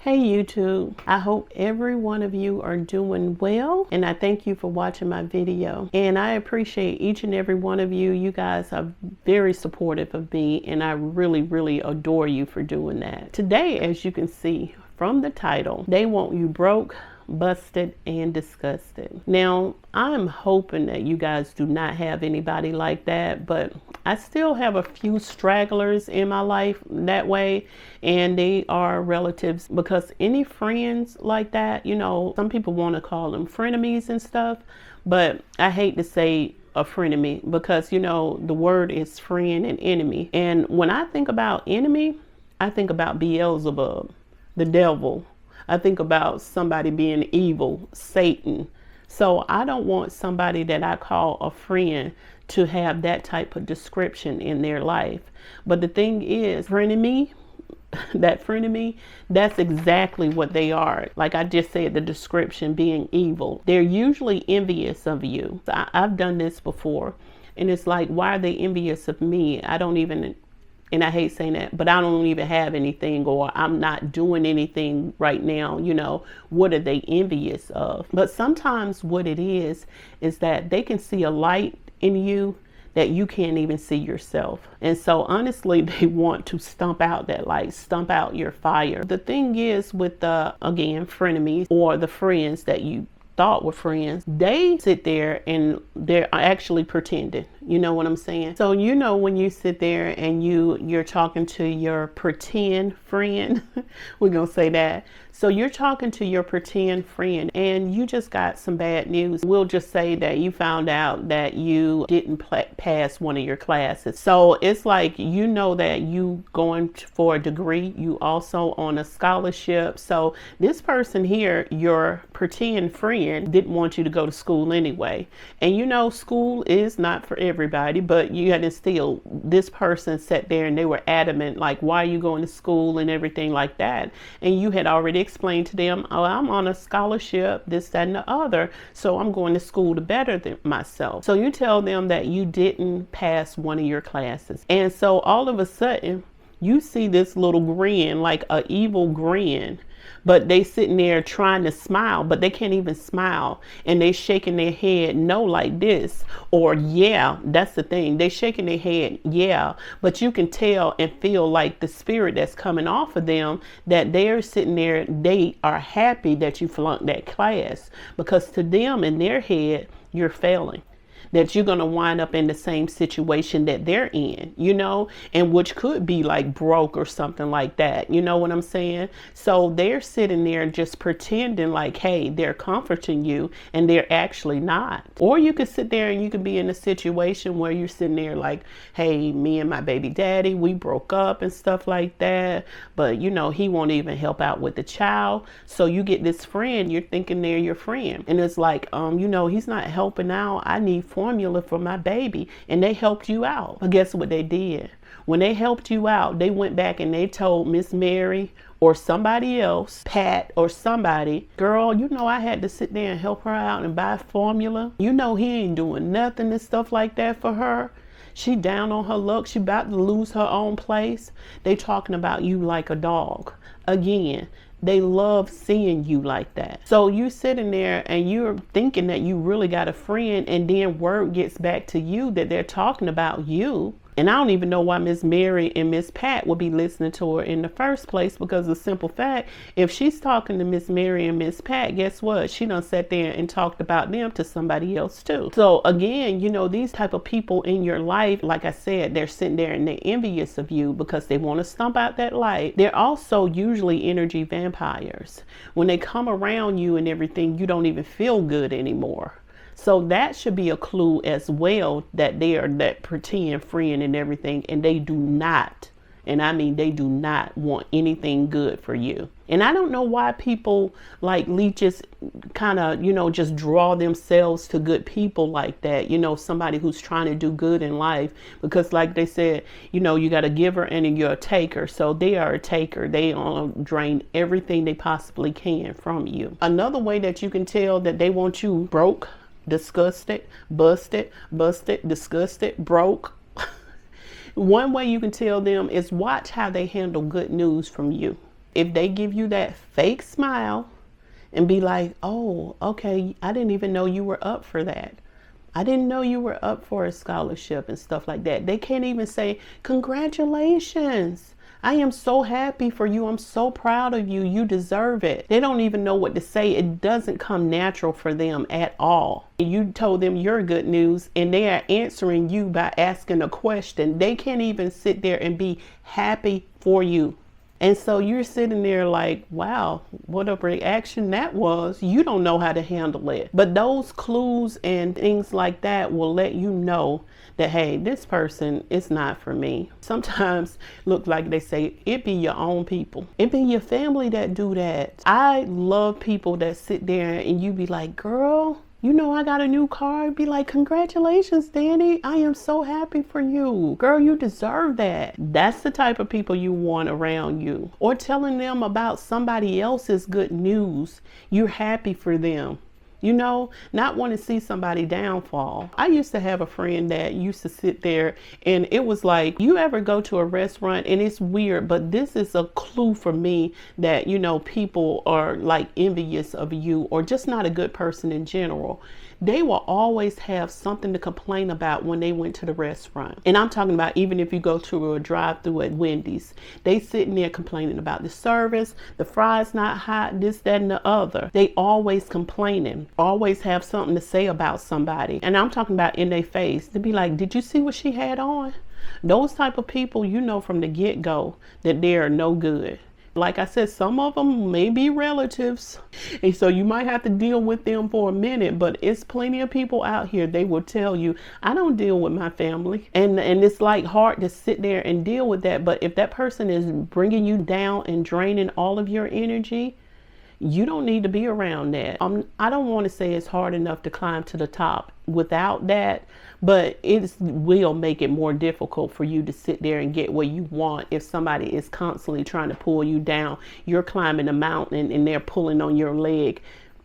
Hey YouTube, I hope every one of you are doing well, and I thank you for watching my video, and I appreciate each and every one of you. You guys are very supportive of me, and I really adore you for doing that. Today, as you can see from the title, they want you broke, busted, and disgusted. Now, I'm hoping that you guys do not have anybody like that, but I still have a few stragglers in my life that way, and they are relatives, because any friends like that, you know, some people want to call them frenemies and stuff, but I hate to say a frenemy because, you know, the word is friend and enemy. And when I think about enemy, I think about Beelzebub, the devil. I think about somebody being evil, Satan. So I don't want somebody that I call a friend to have that type of description in their life. But the thing is, frenemy, that's exactly what they are. Like I just said, the description being evil. They're usually envious of you. I've done this before, and it's like, why are they envious of me? I don't even, and I hate saying that, but I don't even have anything, or I'm not doing anything right now. You know, what are they envious of? But sometimes what it is that they can see a light in you that you can't even see yourself. And so honestly, they want to stump out that light, stump out your fire. The thing is with the, again, frenemies or the friends that you thought were friends, they sit there and they're actually pretending. You know what I'm saying? So, you know, when you sit there and you're talking to your pretend friend, we're gonna say that. So you're talking to your pretend friend and you just got some bad news. We'll just say that you found out that you didn't pass one of your classes. So it's like, you know, that you going for a degree, you also on a scholarship. So this person here, your pretend friend, didn't want you to go to school anyway. And you know, school is not for everybody, but you had to still, this person sat there and they were adamant, like, why are you going to school and everything like that? And you had already explained to them, oh, I'm on a scholarship, this, that, and the other, so I'm going to school to better myself. So you tell them that you didn't pass one of your classes. And so all of a sudden, you see this little grin, like an evil grin, but they sitting there trying to smile, but they can't even smile. And they shaking their head no like this, or yeah, that's the thing. They shaking their head, yeah, but you can tell and feel like the spirit that's coming off of them, that they're sitting there, they are happy that you flunked that class, because to them in their head, you're failing, that you're going to wind up in the same situation that they're in, you know, and which could be like broke or something like that. You know what I'm saying? So they're sitting there just pretending like, hey, they're comforting you, and they're actually not. Or you could sit there and you could be in a situation where you're sitting there like, hey, me and my baby daddy, we broke up and stuff like that. But, you know, he won't even help out with the child. So you get this friend, you're thinking they're your friend. And it's like, you know, he's not helping out. I need formula for my baby, and they helped you out. But guess what they did? When they helped you out, they went back and they told Miss Mary or somebody else, Pat or somebody, girl, you know, I had to sit there and help her out and buy formula. You know, he ain't doing nothing and stuff like that for her. She down on her luck. She about to lose her own place. They talking about you like a dog. Again, they love seeing you like that. So you sitting there and you're thinking that you really got a friend, and then word gets back to you that they're talking about you. And I don't even know why Miss Mary and Miss Pat would be listening to her in the first place, because the simple fact, if she's talking to Miss Mary and Miss Pat, guess what? She done sat there and talked about them to somebody else too. So again, you know, these type of people in your life, like I said, they're sitting there and they're envious of you because they want to stump out that light. They're also usually energy vampires. When they come around you and everything, you don't even feel good anymore. So that should be a clue as well, that they are that pretend friend and everything, and they do not, and I mean they do not want anything good for you. And I don't know why people like leeches kind of, you know, just draw themselves to good people like that, you know, somebody who's trying to do good in life, because like they said, you know, you got a giver and you're a taker. So they are a taker. They drain everything they possibly can from you. Another way that you can tell that they want you broke, disgusted, busted, disgusted, broke. One way you can tell them is watch how they handle good news from you. If they give you that fake smile and be like, oh, okay, I didn't even know you were up for that. I didn't know you were up for a scholarship and stuff like that. They can't even say, congratulations. I am so happy for you. I'm so proud of you. You deserve it. They don't even know what to say. It doesn't come natural for them at all. You told them your good news and they are answering you by asking a question. They can't even sit there and be happy for you. And so you're sitting there like, wow, what a reaction that was. You don't know how to handle it. But those clues and things like that will let you know that, hey, this person is not for me. Sometimes look like they say, it be your own people. It be your family that do that. I love people that sit there and you be like, girl, you know, I got a new car. Be like, congratulations, Danny. I am so happy for you. Girl, you deserve that. That's the type of people you want around you. Or telling them about somebody else's good news. You're happy for them. You know, not want to see somebody downfall. I used to have a friend that used to sit there and it was like, you ever go to a restaurant and it's weird, but this is a clue for me that, you know, people are like envious of you or just not a good person in general. They will always have something to complain about when they went to the restaurant. And I'm talking about even if you go to a drive-through at Wendy's, they sitting there complaining about the service, the fries not hot, this, that, and the other. They always complaining, always have something to say about somebody. And I'm talking about in their face. To be like, did you see what she had on? Those type of people, you know from the get-go that they are no good. Like I said, some of them may be relatives. And so you might have to deal with them for a minute, but it's plenty of people out here. They will tell you, I don't deal with my family. And it's like hard to sit there and deal with that. But if that person is bringing you down and draining all of your energy, you don't need to be around that. I don't want to say it's hard enough to climb to the top without that, but it will make it more difficult for you to sit there and get what you want if somebody is constantly trying to pull you down. You're climbing a mountain and they're pulling on your leg.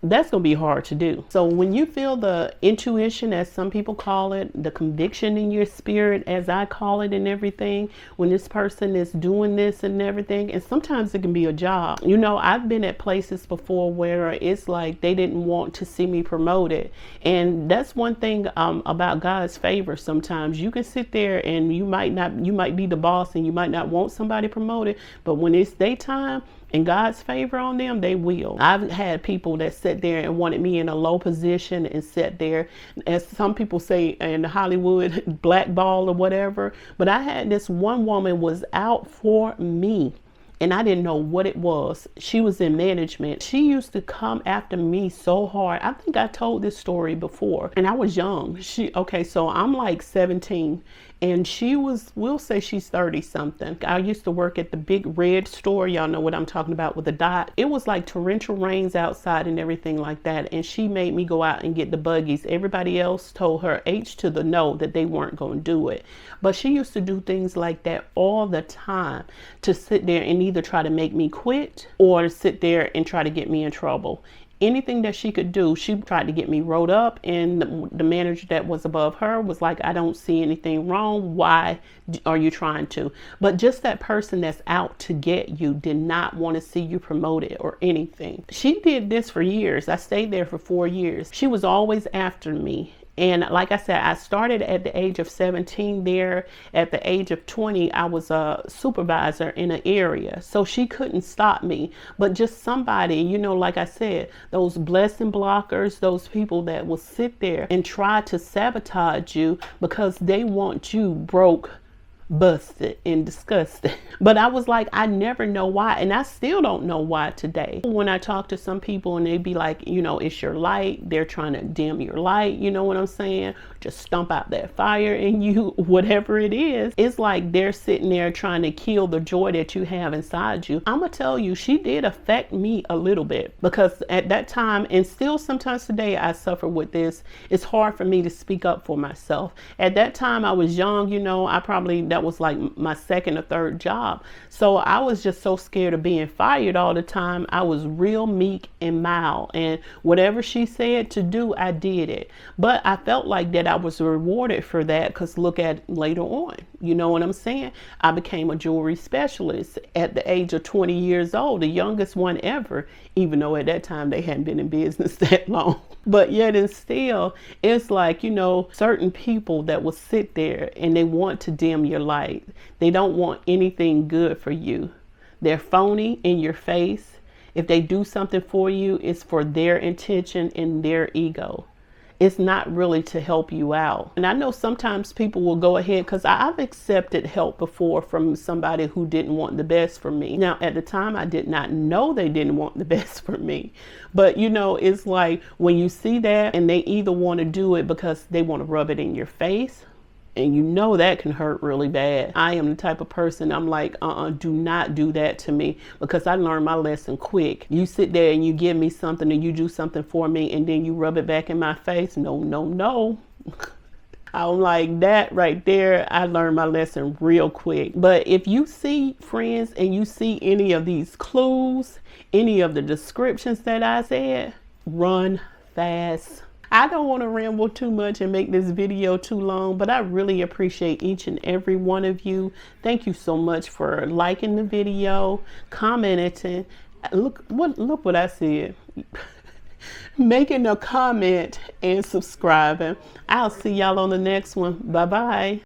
That's going to be hard to do. So when you feel the intuition, as some people call it, the conviction in your spirit, as I call it, and everything, when this person is doing this and everything, and sometimes it can be a job. You know, I've been at places before where it's like they didn't want to see me promoted. And that's one thing about God's favor. Sometimes you can sit there and you might be the boss and you might not want somebody promoted, but when it's daytime, and God's favor on them, they will. I've had people that sat there and wanted me in a low position and sat there, as some people say in Hollywood, blackball or whatever. But I had this one woman was out for me. And I didn't know what it was. She was in management. She used to come after me so hard. I think I told this story before. And I was young. So I'm like 17. And she was, we'll say she's 30 something. I used to work at the big red store. Y'all know what I'm talking about with the dot. It was like torrential rains outside and everything like that. And she made me go out and get the buggies. Everybody else told her H to the no that they weren't going to do it. But she used to do things like that all the time to sit there and either try to make me quit or sit there and try to get me in trouble. Anything that she could do, she tried to get me wrote up, and the manager that was above her was like, I don't see anything wrong. Why are you trying to? But just that person that's out to get you did not want to see you promoted or anything. She did this for years. I stayed there for 4 years. She was always after me. And like I said, I started at the age of 17 there. At the age of 20, I was a supervisor in an area. So she couldn't stop me. But just somebody, you know, like I said, those blessing blockers, those people that will sit there and try to sabotage you because they want you broke, busted, and disgusted. But I was like, I never know why, and I still don't know why today. When I talk to some people and they be like, you know, it's your light, they're trying to dim your light, you know what I'm saying? Just stomp out that fire in you, whatever it is. It's like they're sitting there trying to kill the joy that you have inside you. I'm gonna tell you, she did affect me a little bit, because at that time, and still sometimes today, I suffer with this. It's hard for me to speak up for myself. At that time, I was young, you know, that was like my second or third job. So I was just so scared of being fired all the time. I was real meek and mild, and whatever she said to do, I did it. But I felt like that I was rewarded for that, because look at later on, you know what I'm saying? I became a jewelry specialist at the age of 20 years old, the youngest one ever, even though at that time they hadn't been in business that long. But yet and still, it's like, you know, certain people that will sit there and they want to dim your light. They don't want anything good for you. They're phony in your face. If they do something for you, it's for their intention and their ego. It's not really to help you out. And I know sometimes people will go ahead, because I've accepted help before from somebody who didn't want the best for me. Now, at the time, I did not know they didn't want the best for me. But, you know, it's like when you see that and they either want to do it because they want to rub it in your face, and you know that can hurt really bad. I am the type of person, I'm like, do not do that to me, because I learned my lesson quick. You sit there and you give me something and you do something for me and then you rub it back in my face. No, no, no. I'm like, that right there, I learned my lesson real quick. But if you see, friends, and you see any of these clues, any of the descriptions that I said, run fast. I don't want to ramble too much and make this video too long, but I really appreciate each and every one of you. Thank you so much for liking the video, commenting. Look what I said. Making a comment and subscribing. I'll see y'all on the next one. Bye-bye.